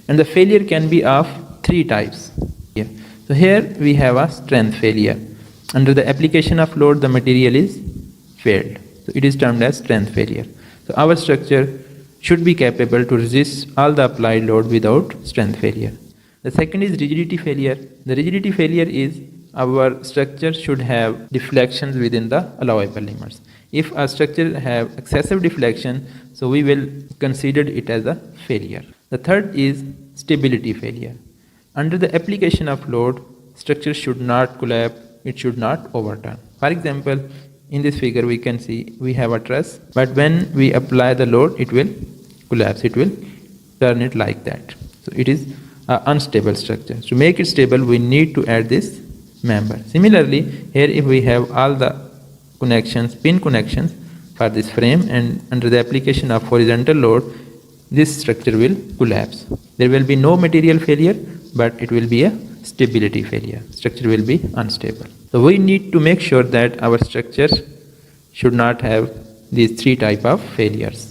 And the failure can be of three types. Here. So here we have a strength failure. Under the application of load, the material is failed. So it is termed as strength failure. So our structure should be capable to resist all the applied load without strength failure. The second is rigidity failure. The rigidity failure is our structure should have deflections within the allowable limits. If a structure have excessive deflection, so we will consider it as a failure. The third is stability failure. Under the application of load, structure should not collapse, it should not overturn. For example, in this figure we can see we have a truss, but when we apply the load, it will collapse, it will turn it like that. So it is an unstable structure. To make it stable, we need to add this member. Similarly, here if we have all the connections, pin connections for this frame, and under the application of horizontal load, this structure will collapse. There will be no material failure, but it will be a stability failure. Structure will be unstable. So we need to make sure that our structure should not have these three types of failures.